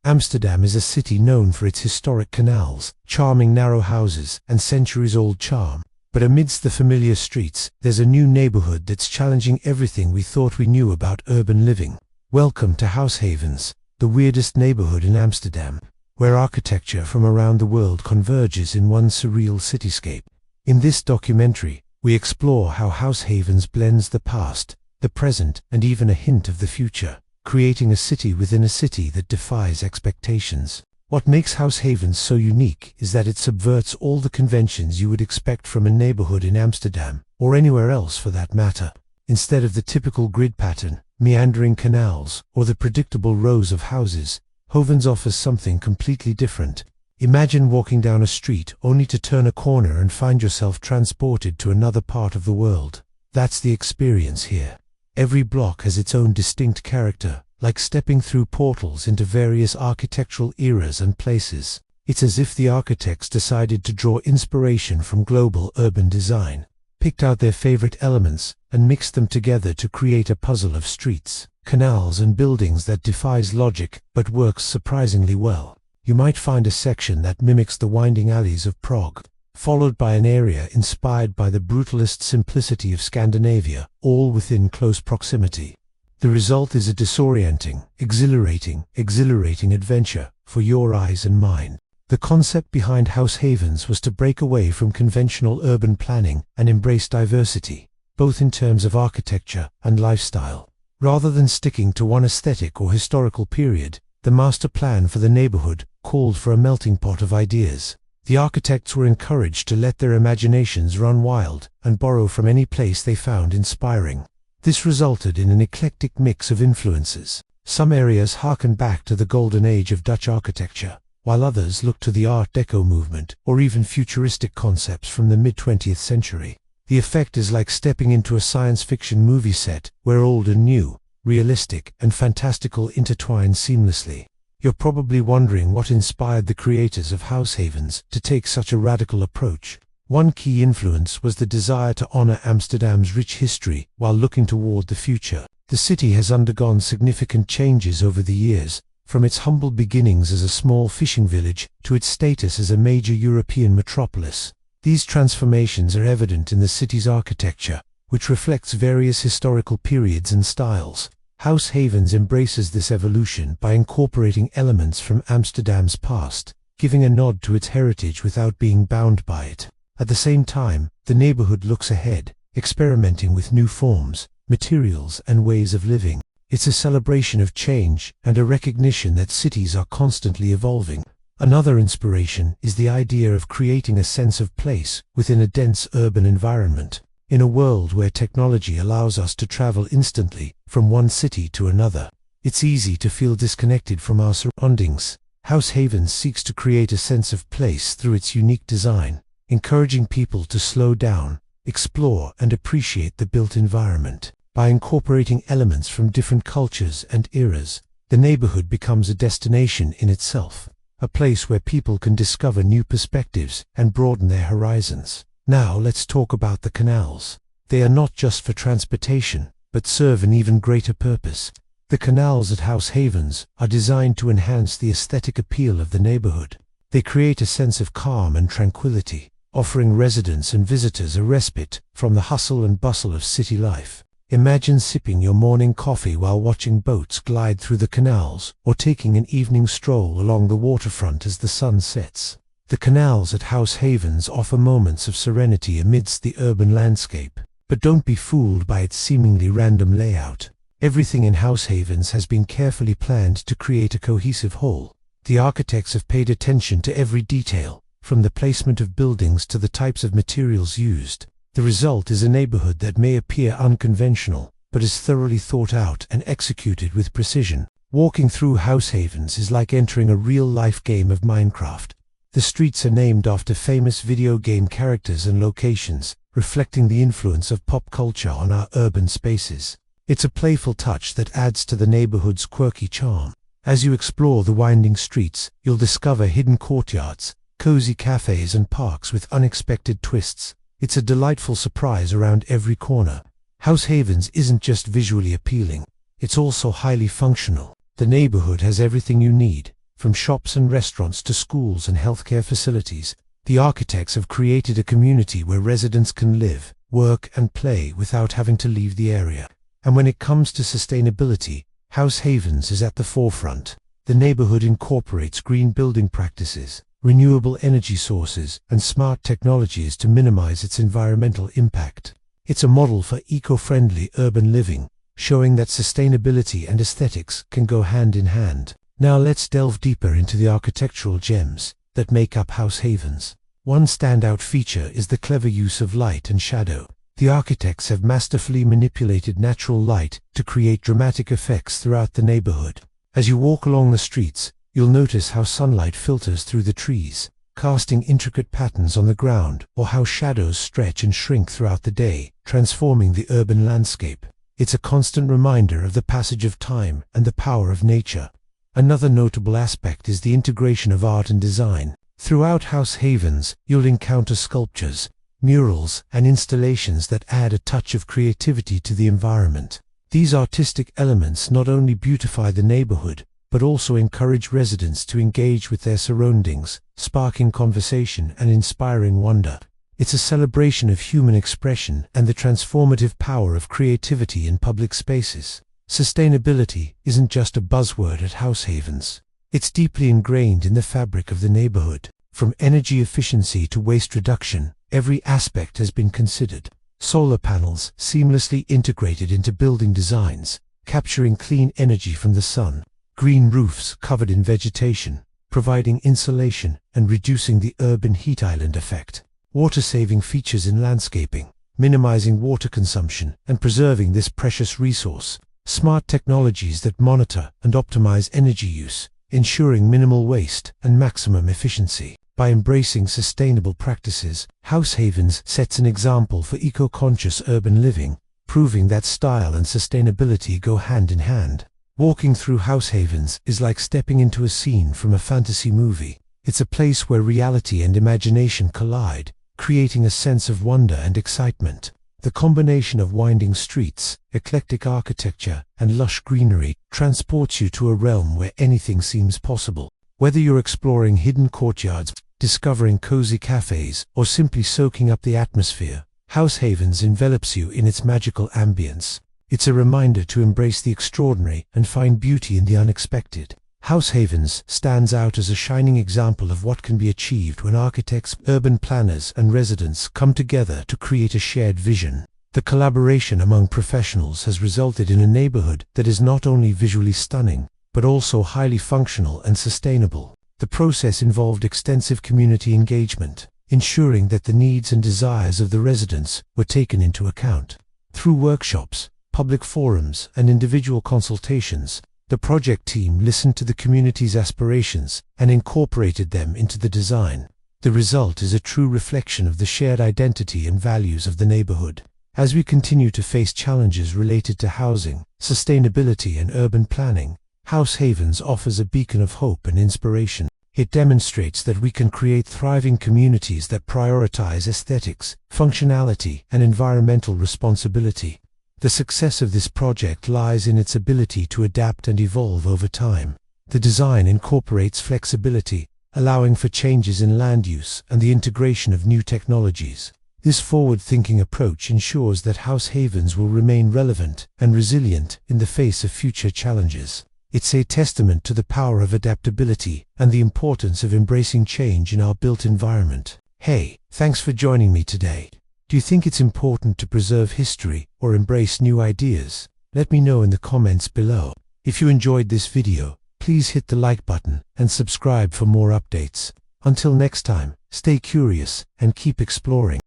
Amsterdam is a city known for its historic canals, charming narrow houses, and centuries-old charm. But amidst the familiar streets, there's a new neighborhood that's challenging everything we thought we knew about urban living. Welcome to Househavens, the weirdest neighborhood in Amsterdam, where architecture from around the world converges in one surreal cityscape. In this documentary, we explore how Househavens blends the past, the present, and even a hint of the future, creating a city within a city that defies expectations. What makes Househavens so unique is that it subverts all the conventions you would expect from a neighborhood in Amsterdam, or anywhere else for that matter. Instead of the typical grid pattern, meandering canals, or the predictable rows of houses, Hovens offers something completely different. Imagine walking down a street only to turn a corner and find yourself transported to another part of the world. That's the experience here. Every block has its own distinct character, like stepping through portals into various architectural eras and places. It's as if the architects decided to draw inspiration from global urban design, picked out their favorite elements, and mixed them together to create a puzzle of streets, canals, and buildings that defies logic but works surprisingly well. You might find a section that mimics the winding alleys of Prague, followed by an area inspired by the brutalist simplicity of Scandinavia, all within close proximity. The result is a disorienting, exhilarating adventure for your eyes and mine. The concept behind Househavens was to break away from conventional urban planning and embrace diversity, both in terms of architecture and lifestyle. Rather than sticking to one aesthetic or historical period, the master plan for the neighborhood called for a melting pot of ideas. The architects were encouraged to let their imaginations run wild and borrow from any place they found inspiring. This resulted in an eclectic mix of influences. Some areas harken back to the golden age of Dutch architecture, while others look to the Art Deco movement or even futuristic concepts from the mid-20th century. The effect is like stepping into a science fiction movie set, where old and new, realistic and fantastical intertwine seamlessly. You're probably wondering what inspired the creators of Househavens to take such a radical approach. One key influence was the desire to honor Amsterdam's rich history while looking toward the future. The city has undergone significant changes over the years, from its humble beginnings as a small fishing village to its status as a major European metropolis. These transformations are evident in the city's architecture, which reflects various historical periods and styles. Househavens embraces this evolution by incorporating elements from Amsterdam's past, giving a nod to its heritage without being bound by it. At the same time, the neighborhood looks ahead, experimenting with new forms, materials, and ways of living. It's a celebration of change and a recognition that cities are constantly evolving. Another inspiration is the idea of creating a sense of place within a dense urban environment. In a world where technology allows us to travel instantly from one city to another, it's easy to feel disconnected from our surroundings. Househavens seeks to create a sense of place through its unique design, encouraging people to slow down, explore, and appreciate the built environment. By incorporating elements from different cultures and eras, the neighborhood becomes a destination in itself, a place where people can discover new perspectives and broaden their horizons. Now let's talk about the canals. They are not just for transportation, but serve an even greater purpose. The canals at Househavens are designed to enhance the aesthetic appeal of the neighborhood. They create a sense of calm and tranquility, offering residents and visitors a respite from the hustle and bustle of city life. Imagine sipping your morning coffee while watching boats glide through the canals, or taking an evening stroll along the waterfront as the sun sets. The canals at Househavens offer moments of serenity amidst the urban landscape. But don't be fooled by its seemingly random layout. Everything in Househavens has been carefully planned to create a cohesive whole. The architects have paid attention to every detail, from the placement of buildings to the types of materials used. The result is a neighborhood that may appear unconventional, but is thoroughly thought out and executed with precision. Walking through Househavens is like entering a real-life game of Minecraft. The streets are named after famous video game characters and locations, reflecting the influence of pop culture on our urban spaces. It's a playful touch that adds to the neighborhood's quirky charm. As you explore the winding streets, you'll discover hidden courtyards, cozy cafes, and parks with unexpected twists. It's a delightful surprise around every corner. Househavens isn't just visually appealing, it's also highly functional. The neighborhood has everything you need, from shops and restaurants to schools and healthcare facilities. The architects have created a community where residents can live, work and play without having to leave the area. And when it comes to sustainability, House Havens is at the forefront. The neighborhood incorporates green building practices, renewable energy sources, and smart technologies to minimize its environmental impact. It's a model for eco-friendly urban living, showing that sustainability and aesthetics can go hand in hand. Now let's delve deeper into the architectural gems that make up House Havens. One standout feature is the clever use of light and shadow. The architects have masterfully manipulated natural light to create dramatic effects throughout the neighborhood. As you walk along the streets, you'll notice how sunlight filters through the trees, casting intricate patterns on the ground, or how shadows stretch and shrink throughout the day, transforming the urban landscape. It's a constant reminder of the passage of time and the power of nature. Another notable aspect is the integration of art and design. Throughout House Havens, you'll encounter sculptures, murals, and installations that add a touch of creativity to the environment. These artistic elements not only beautify the neighborhood, but also encourage residents to engage with their surroundings, sparking conversation and inspiring wonder. It's a celebration of human expression and the transformative power of creativity in public spaces. Sustainability isn't just a buzzword at House Havens. It's deeply ingrained in the fabric of the neighborhood. From energy efficiency to waste reduction, every aspect has been considered. Solar panels seamlessly integrated into building designs, capturing clean energy from the sun. Green roofs covered in vegetation, providing insulation and reducing the urban heat island effect. Water-saving features in landscaping, minimizing water consumption and preserving this precious resource. Smart technologies that monitor and optimize energy use, ensuring minimal waste and maximum efficiency. By embracing sustainable practices, House Havens sets an example for eco-conscious urban living, proving that style and sustainability go hand in hand. Walking through House Havens is like stepping into a scene from a fantasy movie. It's a place where reality and imagination collide, creating a sense of wonder and excitement. The combination of winding streets, eclectic architecture, and lush greenery transports you to a realm where anything seems possible. Whether you're exploring hidden courtyards, discovering cozy cafes, or simply soaking up the atmosphere, House Havens envelops you in its magical ambience. It's a reminder to embrace the extraordinary and find beauty in the unexpected. House Havens stands out as a shining example of what can be achieved when architects, urban planners, and residents come together to create a shared vision. The collaboration among professionals has resulted in a neighborhood that is not only visually stunning, but also highly functional and sustainable. The process involved extensive community engagement, ensuring that the needs and desires of the residents were taken into account. Through workshops, public forums, and individual consultations, the project team listened to the community's aspirations and incorporated them into the design. The result is a true reflection of the shared identity and values of the neighborhood. As we continue to face challenges related to housing, sustainability, and urban planning, House Havens offers a beacon of hope and inspiration. It demonstrates that we can create thriving communities that prioritize aesthetics, functionality, and environmental responsibility. The success of this project lies in its ability to adapt and evolve over time. The design incorporates flexibility, allowing for changes in land use and the integration of new technologies. This forward-thinking approach ensures that House Havens will remain relevant and resilient in the face of future challenges. It's a testament to the power of adaptability and the importance of embracing change in our built environment. Hey, thanks for joining me today. Do you think it's important to preserve history or embrace new ideas? Let me know in the comments below. If you enjoyed this video, please hit the like button and subscribe for more updates. Until next time, stay curious and keep exploring.